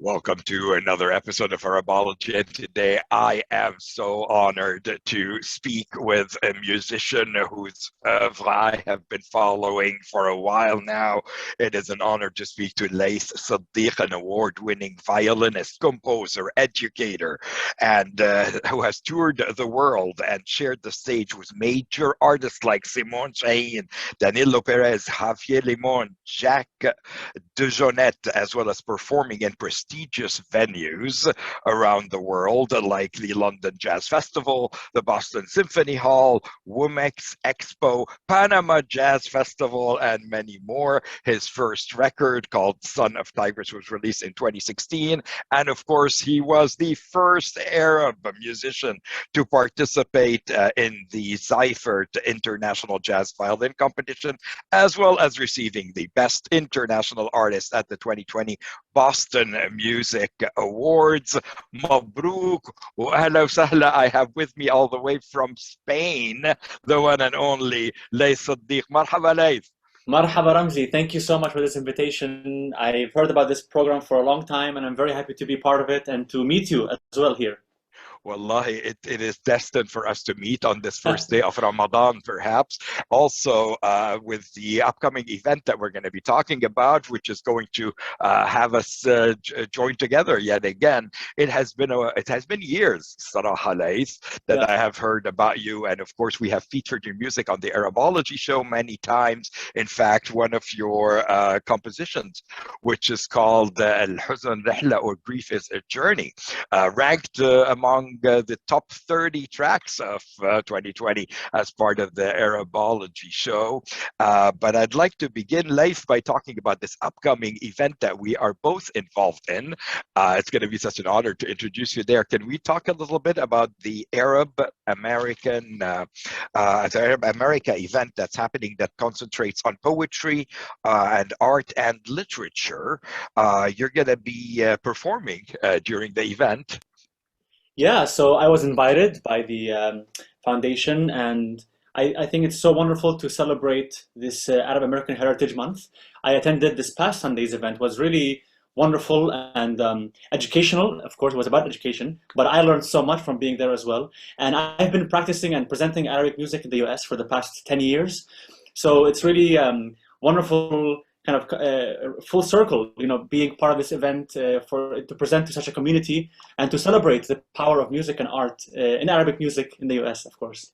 Welcome to another episode of Arabology, and today I am so honored to speak with a musician whose oeuvre I have been following for a while now. It is an honor to speak to Layth Sidiq, an award-winning violinist, composer, educator, and who has toured the world and shared the stage with major artists like Simon Shaheen, Danilo Perez, Javier, Limon, Dejohnette, as well as performing in prestigious venues around the world, like the London Jazz Festival, the Boston Symphony Hall, WOMEX Expo, Panama Jazz Festival, and many more. His first record, called Son of Tigris, was released in 2016. And of course, he was the first Arab musician to participate in the Zyfert International Jazz Violin Competition, as well as receiving the Best International Artist at the 2020 Boston Music Awards. Mabruk wa ahla wa sahla. I have with me all the way from Spain, the one and only Layth Sidiq. Marhaba Layth. Marhaba Ramzi, thank you so much for this invitation. I've heard about this program for a long time and I'm very happy to be part of it and to meet you as well here. Wallahi, it is destined for us to meet on this first day of Ramadan, perhaps. Also, with the upcoming event that we're going to be talking about, which is going to have us join together yet again. It has been years, Sarah Layth, that I have heard about you, and of course, we have featured your music on the Arabology show many times. In fact, one of your compositions, which is called El-Hazn, Rehla, or Grief is a Journey, ranked among the top 30 tracks of 2020 as part of the Arabology show. But I'd like to begin, Layth, by talking about this upcoming event that we are both involved in. It's going to be such an honor to introduce you there. Can we talk a little bit about the Arab America event that's happening, that concentrates on poetry and art and literature? You're going to be performing during the event. Yeah, so I was invited by the foundation and I think it's so wonderful to celebrate this Arab American Heritage Month. I attended this past Sunday's event. It was really wonderful and educational. Of course, it was about education, but I learned so much from being there as well. And I've been practicing and presenting Arabic music in the US for the past 10 years. So it's really wonderful kind of full circle, being part of this event to present to such a community and to celebrate the power of music and art in Arabic music in the US, of course.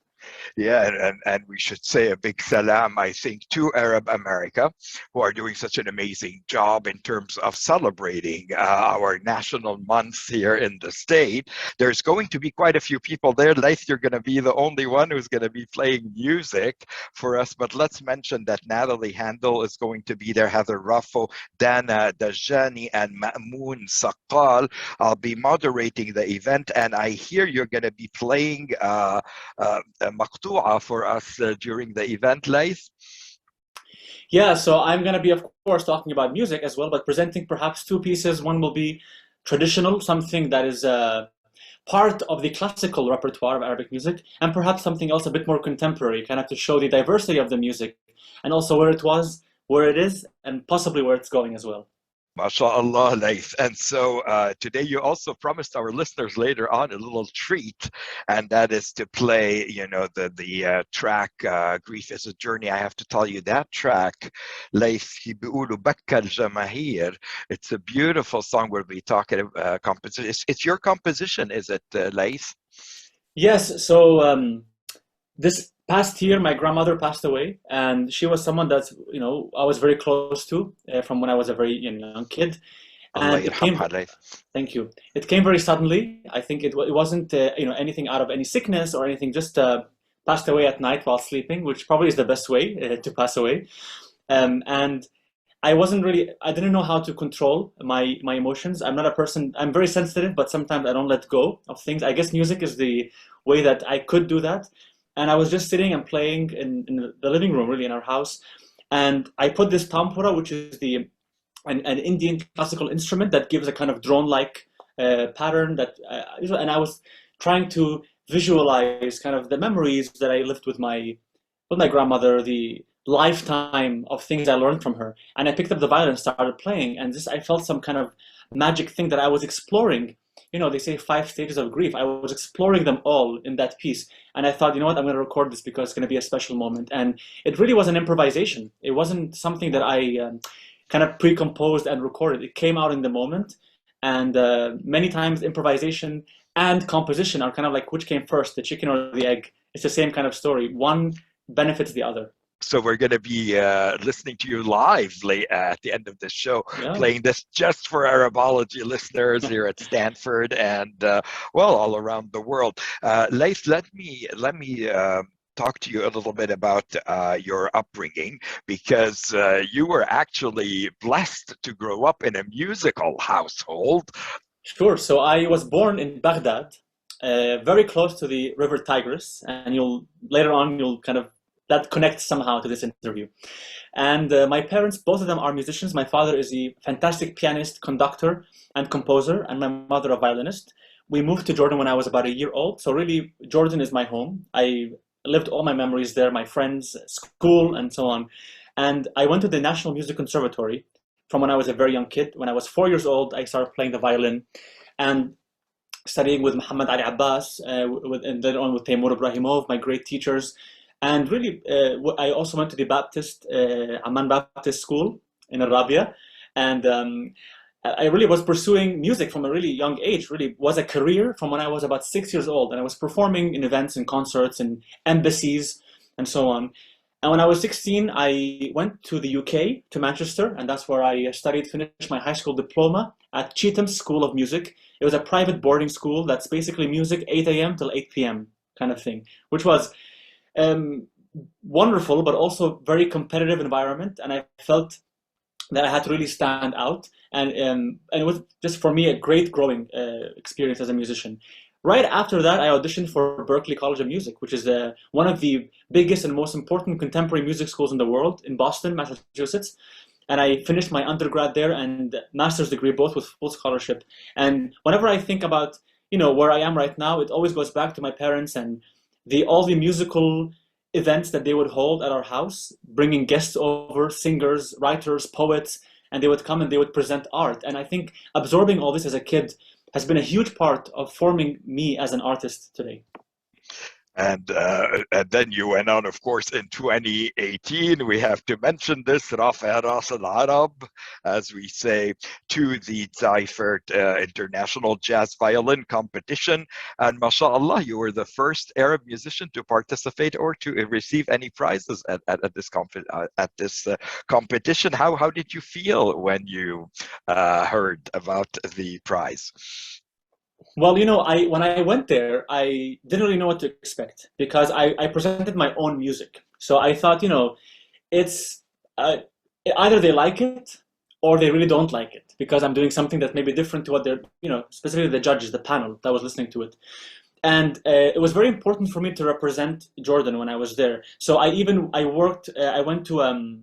Yeah, and we should say a big salam, I think, to Arab America, who are doing such an amazing job in terms of celebrating our national month here in the state. There's going to be quite a few people there. Layth, you're going to be the only one who's going to be playing music for us, but let's mention that Natalie Handel is going to be there, Heather Ruffo, Dana Dajani, and Ma'moon Saqal. I'll be moderating the event, and I hear you're going to be playing maqtu'a for us during the event, Layth. Yeah, so I'm going to be, of course, talking about music as well, but presenting perhaps two pieces. One will be traditional, something that is part of the classical repertoire of Arabic music, and perhaps something else a bit more contemporary, kind of to show the diversity of the music, and also where it was, where it is, and possibly where it's going as well. MashaAllah, Layth. And so today you also promised our listeners later on a little treat, and that is to play, the track Grief is a Journey. I have to tell you that track, Layth, بيقولوا بكى الجماهير. It's a beautiful song. We'll be talking about composition. It's your composition, is it, Layth? Yes, so this past year, my grandmother passed away, and she was someone that I was very close to from when I was a very young kid. And thank you. It came very suddenly. I think it wasn't anything out of any sickness or anything. Just passed away at night while sleeping, which probably is the best way to pass away. And I didn't know how to control my emotions. I'm not a person. I'm very sensitive, but sometimes I don't let go of things. I guess music is the way that I could do that. And I was just sitting and playing in the living room, really, in our house. And I put this tampura, which is an Indian classical instrument that gives a kind of drone-like pattern. And I was trying to visualize kind of the memories that I lived with my grandmother, the lifetime of things I learned from her. And I picked up the violin and started playing. And I felt some kind of magic thing that I was exploring. You know, they say 5 stages of grief. I was exploring them all in that piece. And I thought, you know what, I'm going to record this because it's going to be a special moment. And it really was an improvisation. It wasn't something that I kind of pre-composed and recorded. It came out in the moment. And many times improvisation and composition are kind of like, which came first, the chicken or the egg? It's the same kind of story. One benefits the other. So we're going to be listening to you live at the end of this show, playing this just for Arabology listeners here at Stanford and, well, all around the world. Layth, let me talk to you a little bit about your upbringing, because you were actually blessed to grow up in a musical household. Sure. So I was born in Baghdad, very close to the river Tigris, and later on you'll kind of that connects somehow to this interview. And my parents, both of them are musicians. My father is a fantastic pianist, conductor, and composer, and my mother a violinist. We moved to Jordan when I was about a year old. So really, Jordan is my home. I lived all my memories there, my friends, school, and so on. And I went to the National Music Conservatory from when I was a very young kid. When I was 4 years old, I started playing the violin and studying with Muhammad Ali Abbas, and then on with Taimur Ibrahimov, my great teachers. And really, I also went to the Amman Baptist School in Arabia. And I really was pursuing music from a really young age, really was a career from when I was about 6 years old. And I was performing in events and concerts and embassies and so on. And when I was 16, I went to the UK, to Manchester, and that's where I finished my high school diploma at Chetham's School of Music. It was a private boarding school that's basically music 8 a.m. till 8 p.m. kind of thing, which was wonderful, but also very competitive environment. And I felt that I had to really stand out. And it was just for me a great growing experience as a musician. Right after that, I auditioned for Berklee College of Music, which is one of the biggest and most important contemporary music schools in the world in Boston, Massachusetts. And I finished my undergrad there and master's degree, both with full scholarship. And whenever I think about, you know, where I am right now, it always goes back to my parents and all the musical events that they would hold at our house, bringing guests over, singers, writers, poets, and they would come and they would present art. And I think absorbing all this as a kid has been a huge part of forming me as an artist today. And then you went on, of course, in 2018. We have to mention this, Rafa Ras al-Arab, as we say, to the Stanford International Jazz Violin Competition. And mashallah, you were the first Arab musician to participate or to receive any prizes at this competition. How did you feel when you heard about the prize? Well, you know, when I went there, I didn't really know what to expect because I presented my own music. So I thought, you know, it's either they like it or they really don't like it because I'm doing something that may be different to what they're, you know, specifically the judges, the panel that was listening to it. And it was very important for me to represent Jordan when I was there. So I went to,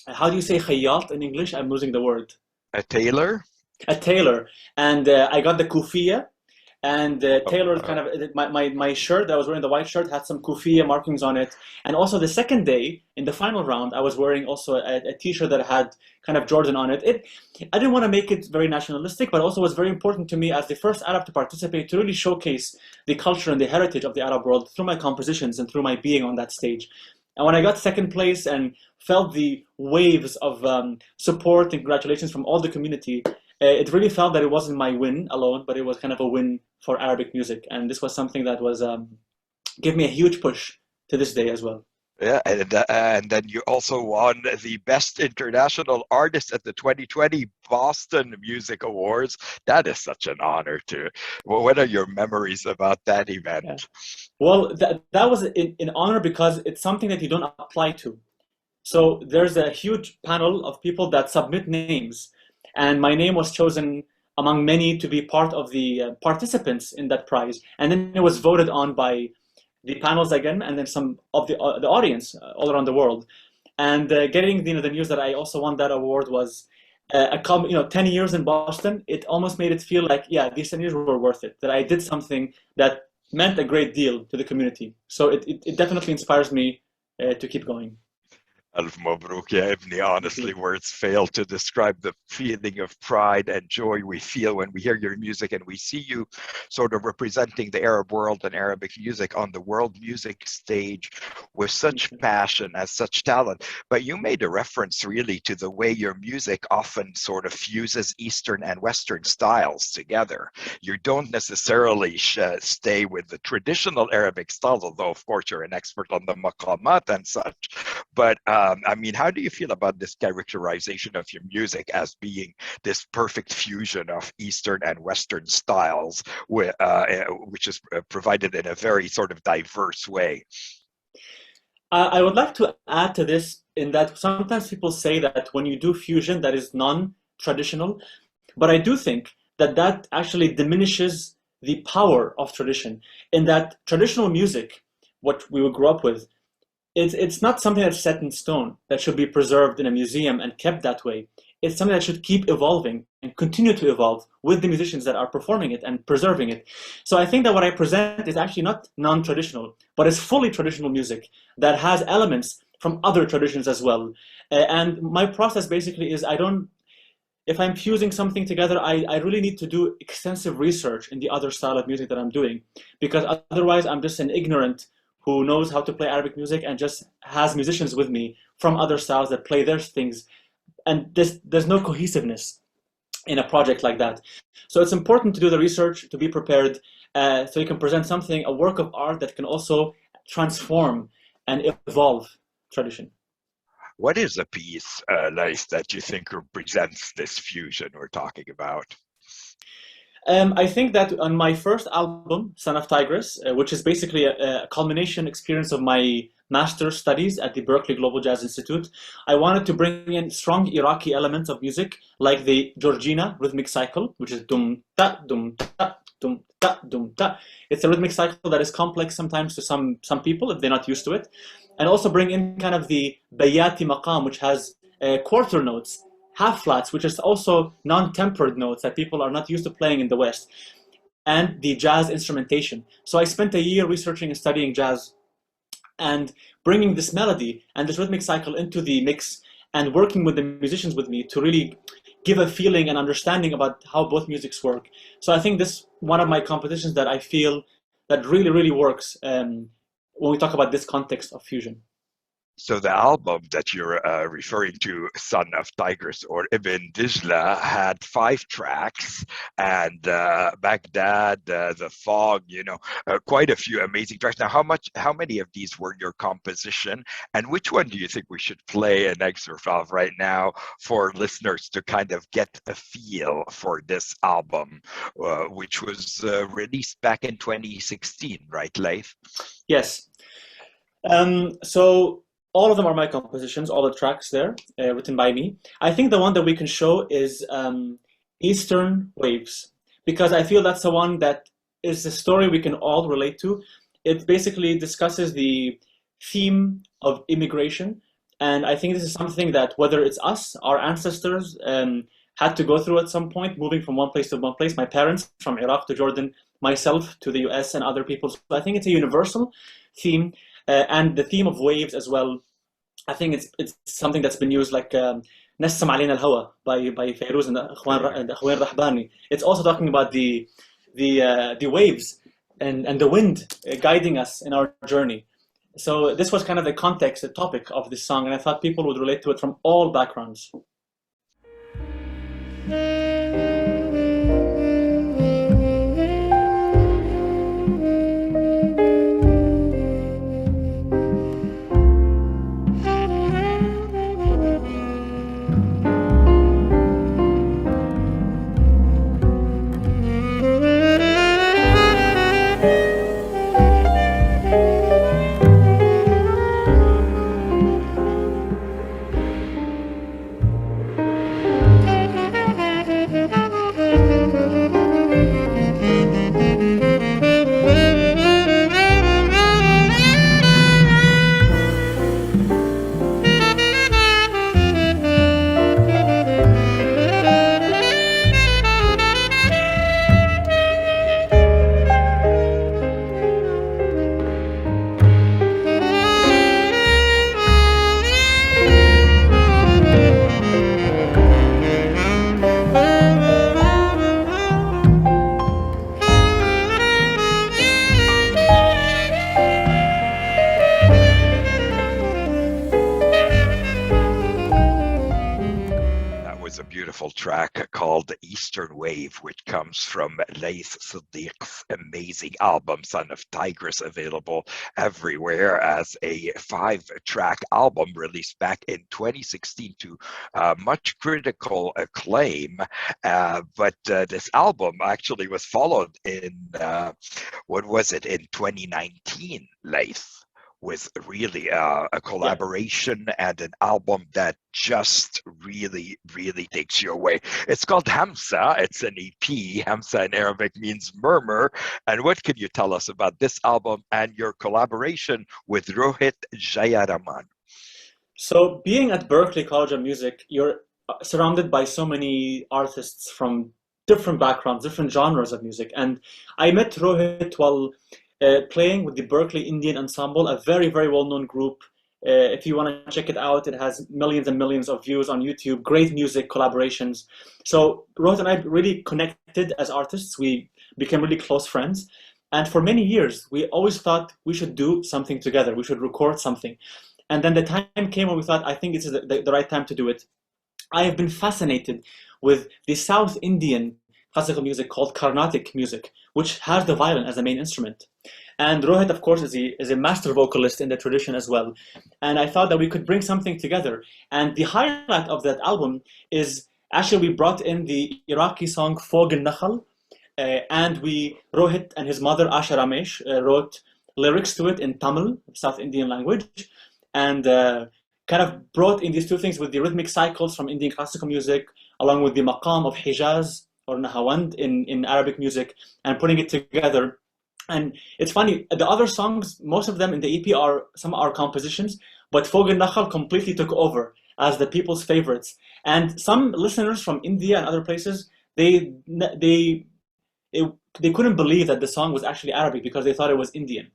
how do you say khayyat in English? I'm losing the word. A tailor? A tailor. And I got the kufiya. And tailored kind of my shirt that I was wearing, the white shirt, had some kufiya markings on it. And also the second day in the final round, I was wearing also a t-shirt that had kind of Jordan on it. I didn't want to make it very nationalistic, but also was very important to me as the first Arab to participate to really showcase the culture and the heritage of the Arab world through my compositions and through my being on that stage. And when I got second place and felt the waves of support and congratulations from all the community, it really felt that it wasn't my win alone, but it was kind of a win for Arabic music. And this was something that was gave me a huge push to this day as well. Yeah, and then you also won the Best International Artist at the 2020 Boston Music Awards. That is such an honor to. Well, what are your memories about that event? Yeah. Well, that was an honor because it's something that you don't apply to. So there's a huge panel of people that submit names. And my name was chosen among many to be part of the participants in that prize. And then it was voted on by the panels again, and then some of the audience all around the world. And getting the news that I also won that award was 10 years in Boston. It almost made it feel like, yeah, these 10 years were worth it, that I did something that meant a great deal to the community. So it definitely inspires me to keep going. Alf Mabruk, ya Ibni. Honestly, words fail to describe the feeling of pride and joy we feel when we hear your music and we see you sort of representing the Arab world and Arabic music on the world music stage with such passion and such talent. But you made a reference really to the way your music often sort of fuses Eastern and Western styles together. You don't necessarily stay with the traditional Arabic styles, although of course you're an expert on the maqamat and such. But I mean, how do you feel about this characterization of your music as being this perfect fusion of Eastern and Western styles, which is provided in a very sort of diverse way? I would like to add to this in that sometimes people say that when you do fusion that is non-traditional, but I do think that that actually diminishes the power of tradition, in that traditional music, what we grew up with, it's not something that's set in stone that should be preserved in a museum and kept that way. It's something that should keep evolving and continue to evolve with the musicians that are performing it and preserving it. So I think that what I present is actually not non-traditional, but is fully traditional music that has elements from other traditions as well. And my process basically is if I'm fusing something together, I really need to do extensive research in the other style of music that I'm doing, because otherwise I'm just an ignorant who knows how to play Arabic music and just has musicians with me from other styles that play their things. And there's no cohesiveness in a project like that. So it's important to do the research, to be prepared, so you can present something, a work of art that can also transform and evolve tradition. What is a piece, Layth, that you think represents this fusion we're talking about? I think that on my first album, Son of Tigris, which is basically a culmination experience of my master's studies at the Berklee Global Jazz Institute, I wanted to bring in strong Iraqi elements of music, like the Georgina rhythmic cycle, which is dum ta dum ta dum ta dum ta. It's a rhythmic cycle that is complex sometimes to some people if they're not used to it, and also bring in kind of the bayati maqam, which has quarter notes, half flats, which is also non-tempered notes that people are not used to playing in the West, and the jazz instrumentation. So I spent a year researching and studying jazz and bringing this melody and this rhythmic cycle into the mix and working with the musicians with me to really give a feeling and understanding about how both musics work. So I think this one of my compositions that I feel that really, really works when we talk about this context of fusion. So the album that you're referring to, Son of Tigris or Ibn Dijla, had 5 tracks, and Baghdad, the Foag, quite a few amazing tracks. Now, how many of these were your composition, and which one do you think we should play an excerpt of right now for listeners to kind of get a feel for this album, which was released back in 2016, right, Layth? Yes. So all of them are my compositions, all the tracks there, written by me. I think the one that we can show is Eastern Waves, because I feel that's the one that is a story we can all relate to. It basically discusses the theme of immigration, and I think this is something that whether it's us, our ancestors, had to go through at some point, moving from one place to one place, my parents from Iraq to Jordan, myself to the US and other people. So I think it's a universal theme. And the theme of waves as well, I think it's something that's been used, like نسم علينا الهوى by Fairuz and the Akhwan Rahbani. It's also talking about the waves and the wind guiding us in our journey. So this was kind of the context, the topic of this song, and I thought people would relate to it from all backgrounds. Eastern wave, which comes from Layth Sidiq's amazing album, Son of Tigris, available everywhere as a 5-track album released back in 2016 to much critical acclaim. But this album actually was followed in, what was it, in 2019, Layth, with really a collaboration and an album that just really, really takes you away. It's called Hamsa. It's an EP. Hamsa in Arabic means murmur. And what can you tell us about this album and your collaboration with Rohith Jayaraman? So being at Berklee College of Music, you're surrounded by so many artists from different backgrounds, different genres of music. And I met Rohith while playing with the Berklee Indian Ensemble, a very, very well-known group. If you want to check it out, it has millions and millions of views on YouTube, great music collaborations. So Rohith and I really connected as artists. We became really close friends. And for many years, we always thought we should do something together. We should record something. And then the time came when we thought, I think this is the right time to do it. I have been fascinated with the South Indian classical music called Carnatic music, which has the violin as a main instrument. And Rohith, of course, is a master vocalist in the tradition as well. And I thought that we could bring something together. And the highlight of that album is actually we brought in the Iraqi song Foag El-Nakhal, and Rohith and his mother Asha Ramesh wrote lyrics to it in Tamil, South Indian language, and kind of brought in these two things with the rhythmic cycles from Indian classical music, along with the maqam of Hijaz or Nahawand in Arabic music, and putting it together. And it's funny, the other songs, most of them in the EP are compositions, but Foag El-Nakhal completely took over as the people's favorites. And some listeners from India and other places, they couldn't believe that the song was actually Arabic because they thought it was Indian.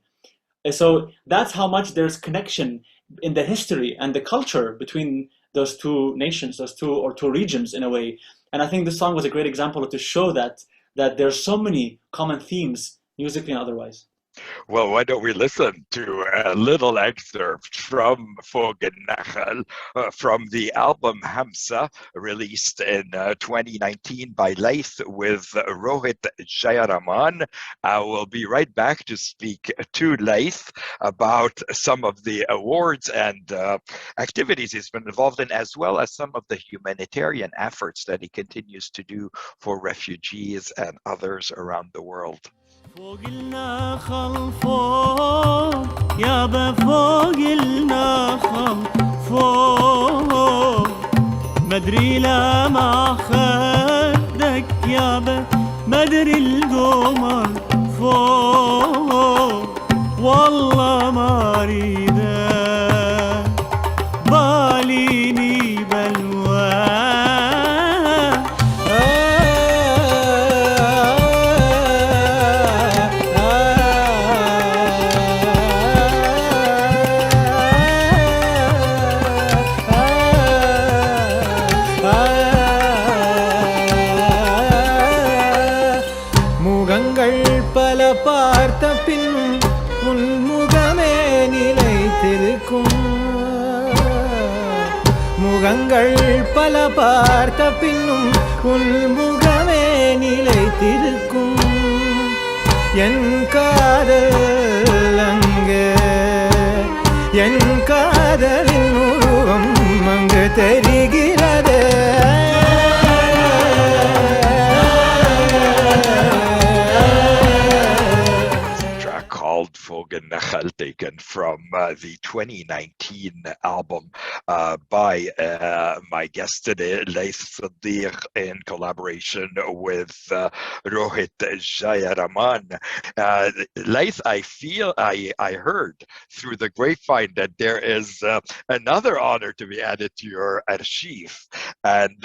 So that's how much there's connection in the history and the culture between those two nations, those two regions in a way. And I think this song was a great example to show that there's so many common themes, musically and otherwise. Well, why don't we listen to a little excerpt from Foag El-Nakhal from the album Hamsa, released in 2019 by Layth with Rohith Jayaraman. I will be right back to speak to Layth about some of the awards and activities he's been involved in, as well as some of the humanitarian efforts that he continues to do for refugees and others around the world. فوق النخل فوق يابا فوق النخل فوق مدري لا مع خدك يابا مدري القمر فوق والله ما اريده باليني بلوى முகங்கள் பல பார்த்த பின்னும் உன் முகமே நிலைத்திருக்கும் என் காதல் அங்கே என் காதலின் உருவம் அங்கு தெரிகிறது Foag El-Nakhal, taken from the 2019 album by my guest today, Layth Sidiq, in collaboration with Rohith Jayaraman. Layth, I heard through the grapevine that there is another honor to be added to your archive, and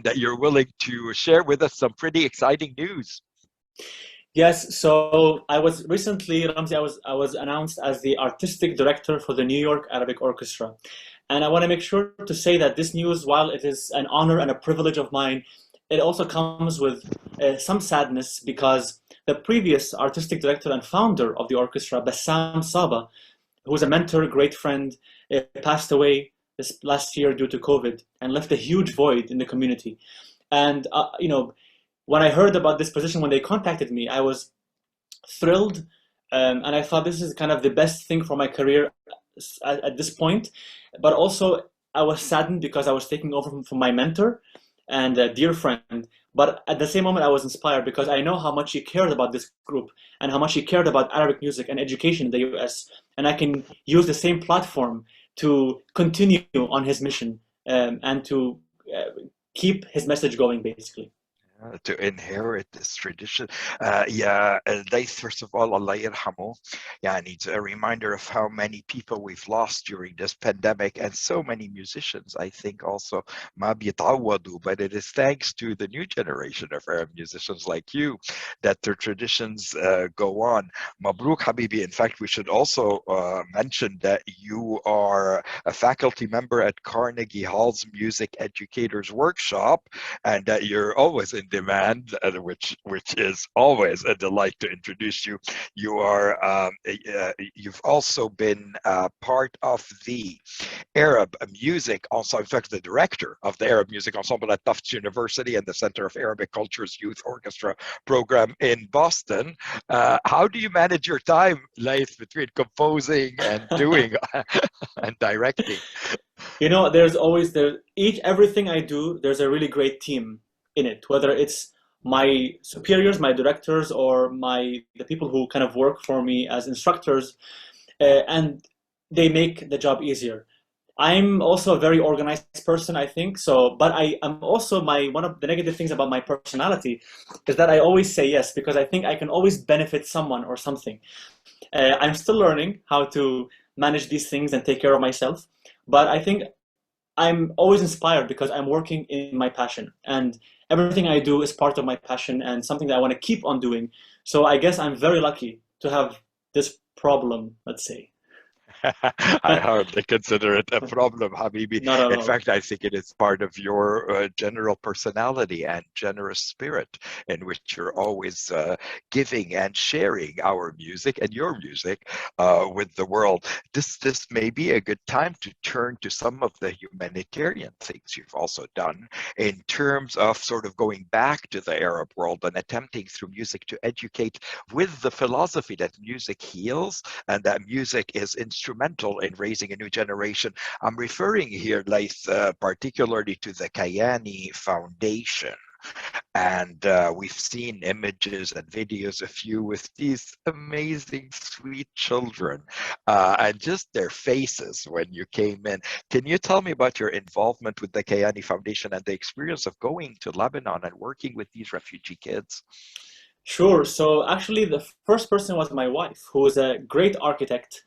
that you're willing to share with us some pretty exciting news. Yes, so I was recently, Ramzi, I was announced as the artistic director for the New York Arabic Orchestra. And I want to make sure to say that this news, while it is an honor and a privilege of mine, it also comes with some sadness, because the previous artistic director and founder of the orchestra, Bassam Saba, who was a mentor, great friend, passed away this last year due to COVID and left a huge void in the community. And, when I heard about this position, when they contacted me, I was thrilled, and I thought this is kind of the best thing for my career at this point. But also, I was saddened because I was taking over from my mentor and a dear friend. But at the same moment, I was inspired because I know how much he cared about this group and how much he cared about Arabic music and education in the US. And I can use the same platform to continue on his mission, and to keep his message going, basically. To inherit this tradition. Layth, first of all, Allah yarhamu. It's a reminder of how many people we've lost during this pandemic, and so many musicians, I think, also ma biyatawadu, but it is thanks to the new generation of Arab musicians like you that their traditions go on. Mabruk Habibi. In fact, we should also mention that you are a faculty member at Carnegie Hall's Music Educators Workshop, and that you're always in demand, which is always a delight to introduce you. You are you've also been part of the Arab Music Ensemble, in fact, the director of the Arab Music Ensemble at Tufts University and the Center of Arabic Culture's Youth Orchestra program in Boston. How do you manage your time, Layth, between composing and doing and directing? There's always everything I do, there's a really great team in it, whether it's my superiors, my directors, or the people who kind of work for me as instructors, and they make the job easier. I'm also a very organized person, I think. But I'm also one of the negative things about my personality is that I always say yes, because I think I can always benefit someone or something. I'm still learning how to manage these things and take care of myself, but I think I'm always inspired because I'm working in my passion, and everything I do is part of my passion and something that I want to keep on doing. So I guess I'm very lucky to have this problem, let's say. I hardly consider it a problem, Habibi. In fact, I think it is part of your general personality and generous spirit, in which you're always giving and sharing our music and your music with the world. This may be a good time to turn to some of the humanitarian things you've also done in terms of sort of going back to the Arab world and attempting through music to educate with the philosophy that music heals and that music is instrumental in raising a new generation. I'm referring here, Layth, particularly to the Kayani Foundation. And we've seen images and videos of you with these amazing, sweet children, and just their faces when you came in. Can you tell me about your involvement with the Kayani Foundation and the experience of going to Lebanon and working with these refugee kids? Sure. So actually, the first person was my wife, who is a great architect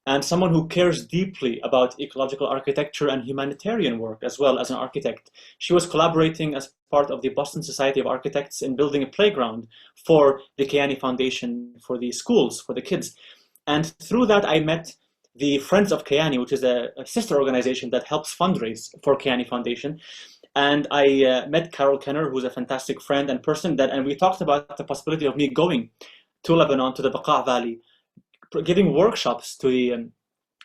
and someone who cares deeply about ecological architecture and humanitarian work as well as an architect. She was collaborating as part of the Boston Society of Architects in building a playground for the Kayani Foundation, for the schools, for the kids. And through that, I met the Friends of Kayani, which is a sister organization that helps fundraise for Kayani Foundation. And I met Carol Kenner, who's a fantastic friend and person, and we talked about the possibility of me going to Lebanon, to the Bekaa Valley, giving workshops to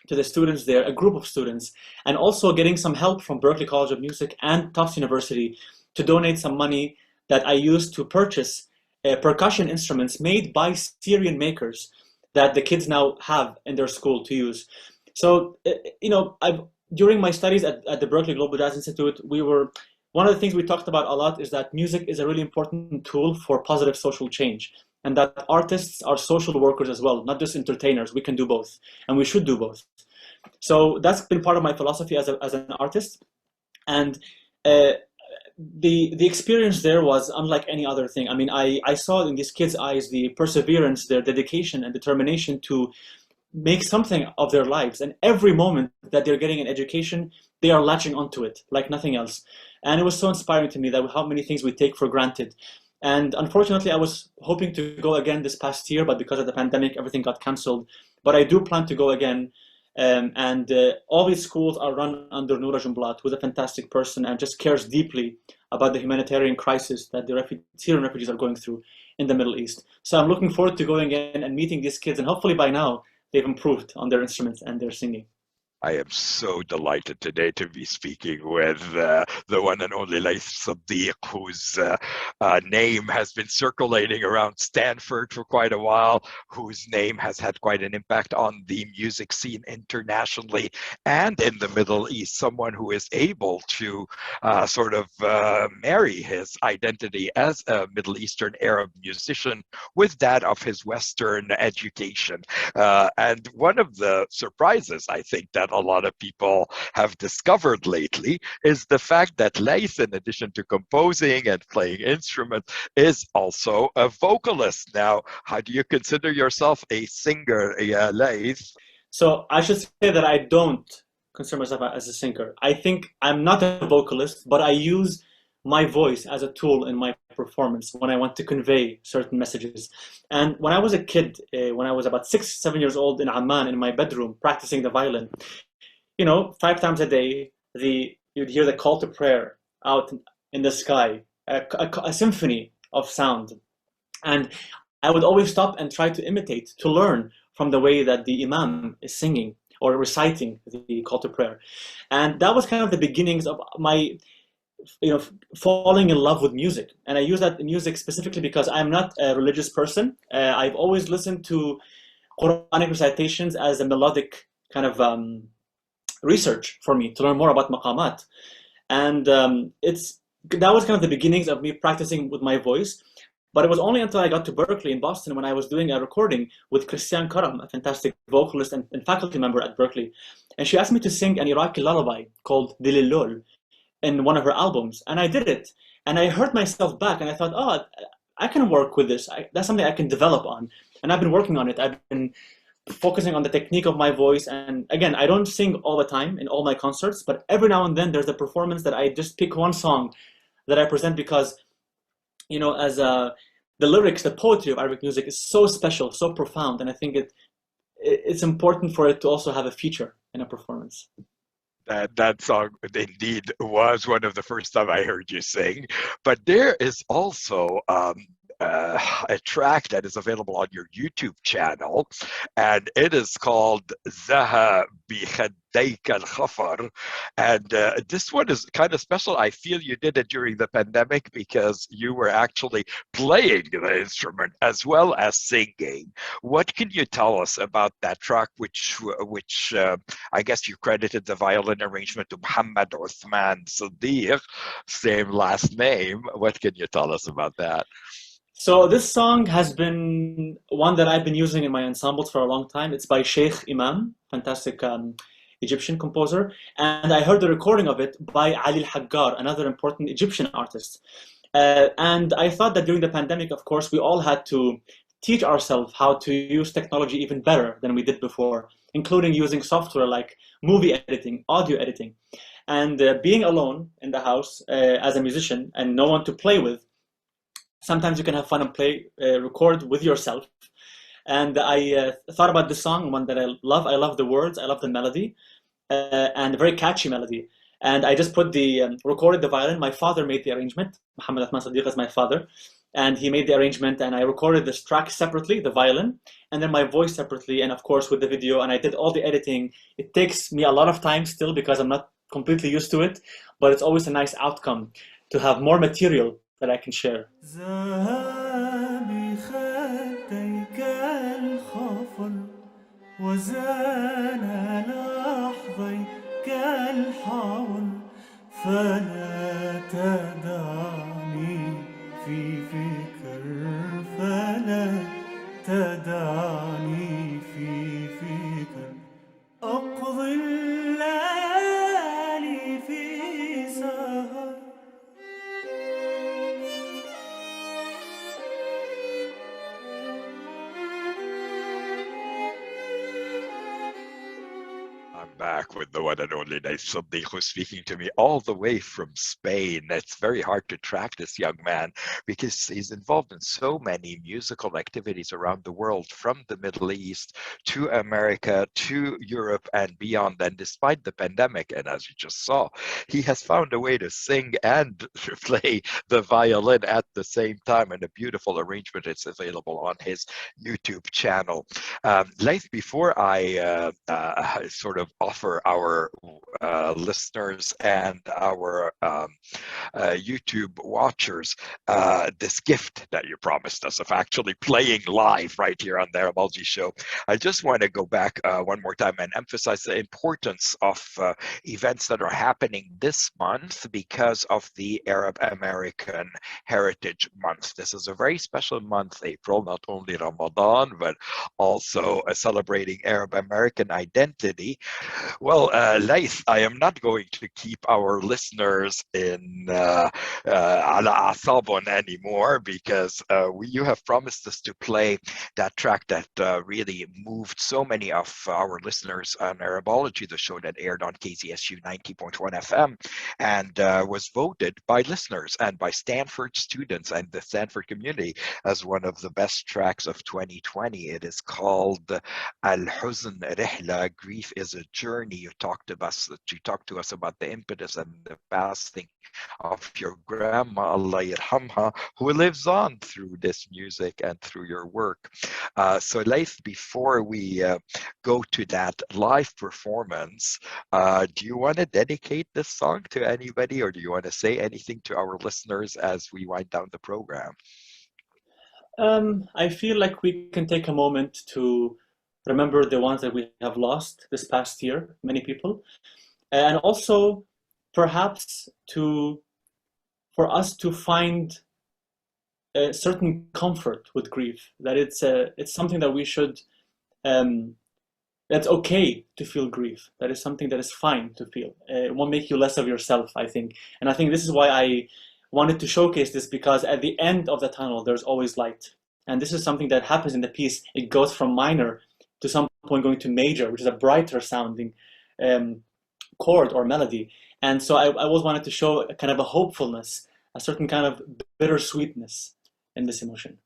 the students there, a group of students, and also getting some help from Berklee College of Music and Tufts University to donate some money that I used to purchase percussion instruments made by Syrian makers that the kids now have in their school to use. So, during my studies at the Berklee Global Jazz Institute, one of the things we talked about a lot is that music is a really important tool for positive social change, and that artists are social workers as well, not just entertainers. We can do both, and we should do both. So that's been part of my philosophy as an artist, and the experience there was unlike any other thing. I mean, I saw in these kids' eyes the perseverance, their dedication and determination to make something of their lives, and every moment that they're getting an education, they are latching onto it like nothing else. And it was so inspiring to me that how many things we take for granted. And unfortunately, I was hoping to go again this past year, but because of the pandemic, everything got canceled. But I do plan to go again. And all these schools are run under Noura Jumblat, who's a fantastic person and just cares deeply about the humanitarian crisis that the Syrian refugees are going through in the Middle East. So I'm looking forward to going in and meeting these kids, and hopefully by now they've improved on their instruments and their singing. I am so delighted today to be speaking with the one and only Layth Sidiq, whose name has been circulating around Stanford for quite a while, whose name has had quite an impact on the music scene internationally and in the Middle East. Someone who is able to marry his identity as a Middle Eastern Arab musician with that of his Western education. And one of the surprises, I think, that a lot of people have discovered lately is the fact that Layth, in addition to composing and playing instruments, is also a vocalist. Now, how do you consider yourself a singer, Layth? So I should say that I don't consider myself as a singer. I think I'm not a vocalist, but I use my voice as a tool in my performance when I want to convey certain messages. And when I was a kid, when I was about 6, 7 years old in Amman, in my bedroom, practicing the violin, 5 times a day, you'd hear the call to prayer out in the sky, a symphony of sound. And I would always stop and try to imitate, to learn from the way that the imam is singing or reciting the call to prayer. And that was kind of the beginnings of my falling in love with music. And I use that in music specifically because I'm not a religious person. I've always listened to Quranic recitations as a melodic kind of research for me to learn more about maqamat. And that was kind of the beginnings of me practicing with my voice. But it was only until I got to Berkeley in Boston when I was doing a recording with Christian Karam, a fantastic vocalist and faculty member at Berkeley. And she asked me to sing an Iraqi lullaby called Dililol in one of her albums, and I did it. And I heard myself back, and I thought, oh, I can work with this. That's something I can develop on. And I've been working on it. I've been focusing on the technique of my voice. And again, I don't sing all the time in all my concerts, but every now and then there's a performance that I just pick one song that I present because, the lyrics, the poetry of Arabic music is so special, so profound. And I think it's important for it to also have a feature in a performance. That song indeed was one of the first time I heard you sing. But there is also a track that is available on your YouTube channel, and it is called Zaha Bi Khadayk al-Khafar. And this one is kind of special. I feel you did it during the pandemic because you were actually playing the instrument as well as singing. What can you tell us about that track, which I guess you credited the violin arrangement to Mohammed Othman Sidiq, same last name. What can you tell us about that? So this song has been one that I've been using in my ensembles for a long time. It's by Sheikh Imam, fantastic Egyptian composer. And I heard the recording of it by Ali al-Haggar, another important Egyptian artist. And I thought that during the pandemic, of course, we all had to teach ourselves how to use technology even better than we did before, including using software like movie editing, audio editing. And being alone in the house as a musician and no one to play with, sometimes you can have fun and record with yourself. And I thought about this song, one that I love. I love the words, I love the melody, and a very catchy melody. And I just recorded the violin. My father made the arrangement. Mohammed Othman Sidiq is my father. And he made the arrangement, and I recorded this track separately, the violin, and then my voice separately, and of course with the video, and I did all the editing. It takes me a lot of time still because I'm not completely used to it, but it's always a nice outcome to have more material that I can share. زها بخديك الخفر وزان لحظيك الحور فلا تدعني في فكر فلا تدعني في فكر أقضي الليالي في سهر. Back with the one and only Layth Sidiq, who's speaking to me all the way from Spain. It's very hard to track this young man because he's involved in so many musical activities around the world, from the Middle East to America to Europe and beyond. And despite the pandemic, and as you just saw, he has found a way to sing and play the violin at the same time, and a beautiful arrangement. It's available on his YouTube channel. Layth, before I sort of offer our listeners and our YouTube watchers this gift that you promised us of actually playing live right here on the Arabology show. I just want to go back one more time and emphasize the importance of events that are happening this month because of the Arab American Heritage Month. This is a very special month, April, not only Ramadan, but also celebrating Arab American identity. Well, Layth, I am not going to keep our listeners in ala asabon anymore because you have promised us to play that track that really moved so many of our listeners on Arabology, the show that aired on KZSU 90.1 FM and was voted by listeners and by Stanford students and the Stanford community as one of the best tracks of 2020. It is called Al-Hazn, Rihla, Grief is a Journey. You talked to us about the impetus and the passing of your grandma, Allah yarhamha, who lives on through this music and through your work. So Layth, before we go to that live performance, do you want to dedicate this song to anybody, or do you want to say anything to our listeners as we wind down the program? I feel like we can take a moment to remember the ones that we have lost this past year, many people, and also perhaps for us to find a certain comfort with grief, that it's something that we should, that's okay to feel grief, that is something that is fine to feel. It won't make you less of yourself, I think. And I think this is why I wanted to showcase this, because at the end of the tunnel, there's always light. And this is something that happens in the piece. It goes from minor to some point going to major, which is a brighter sounding chord or melody. And so I always wanted to show a kind of a hopefulness, a certain kind of bittersweetness in this emotion.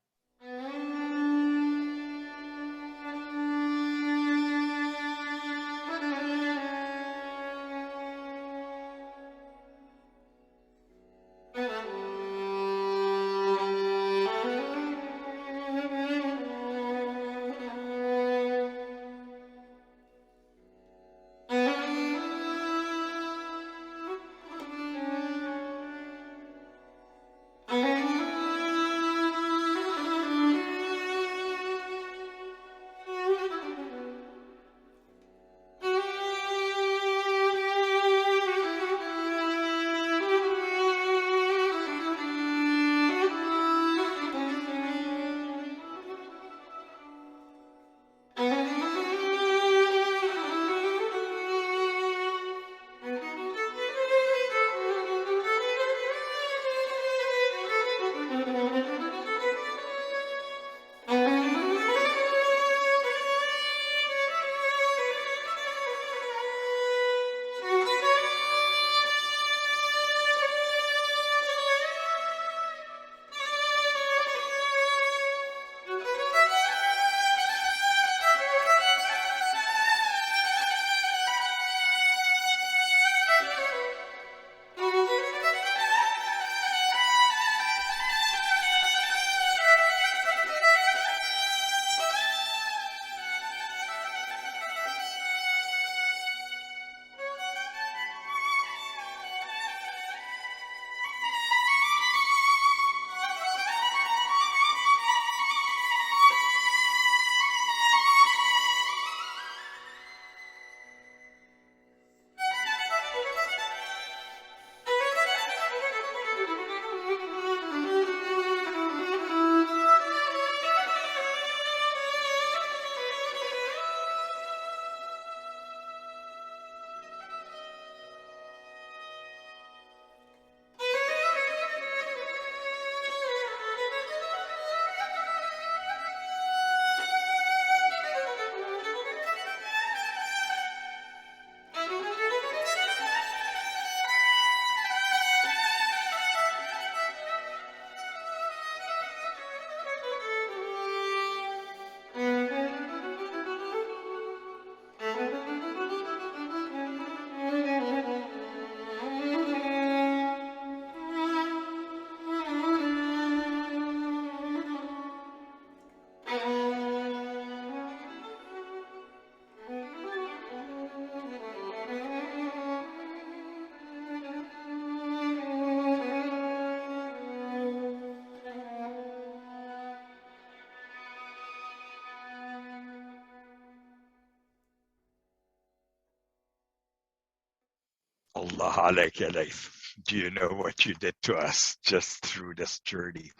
Allah عليك يا ليث. Do you know what you did to us just through this journey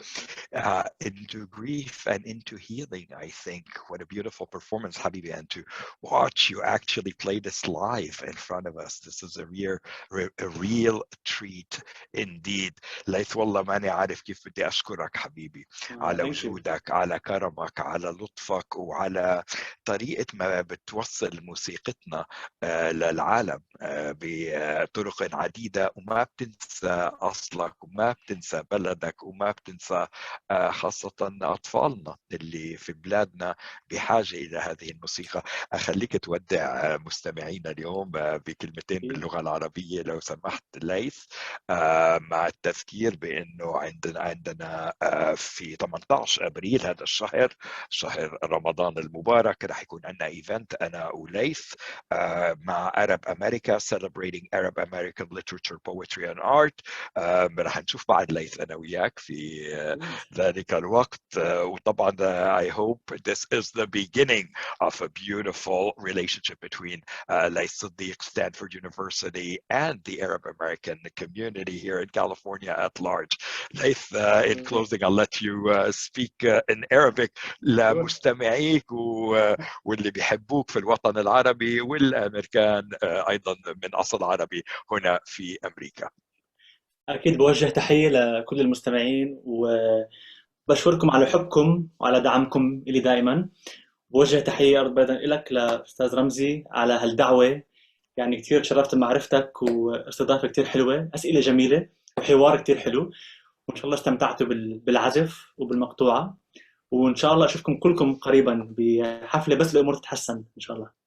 into grief and into healing? I think what a beautiful performance, Habibi, and to watch you actually play this live in front of us. This is a real treat indeed. ليث والله ماني عارف كيف بدي أشكرك حبيبي على وجودك، على كرمك، على لطفك، وعلى طريقة ما بتوصل موسيقتنا للعالم بطرق عديدة، وما بتنسى أصلك وما بتنسى بلدك وما بتنسى خاصة أطفالنا اللي في بلادنا بحاجة إلى هذه الموسيقى. أخليك تودع مستمعينا اليوم بكلمتين باللغة العربية لو سمحت ليث، مع التذكير بأنه عندنا في 18 أبريل هذا الشهر، شهر رمضان المبارك، رح يكون عندنا إيفنت أنا وليث مع Arab America celebrating Arab American literature, poetry and art. رح نشوف بعد ليث أنا وياك في ذلك الوقت. وطبعا I hope this is the beginning of a beautiful relationship between Layth Sidiq, Stanford University and the Arab American community here in California at large. Layth, in closing, I'll let you speak in Arabic لمستمعيك واللي بيحبوك في الوطن العربي والأمريكان أيضا من أصل عربي هنا في أمريكا. أكيد بوجه تحية لكل المستمعين وبشكركم على حبكم وعلى دعمكم إلي دائما. بوجه تحية أيضا لك لأستاذ رمزي على هالدعوة، يعني كثير تشرفت بمعرفتك واستضافة كثير حلوة، أسئلة جميلة وحوار كثير حلو، وإن شاء الله استمتعتوا بالعزف وبالمقطوعة، وإن شاء الله أشوفكم كلكم قريبا بحفلة بس الأمور تتحسن إن شاء الله.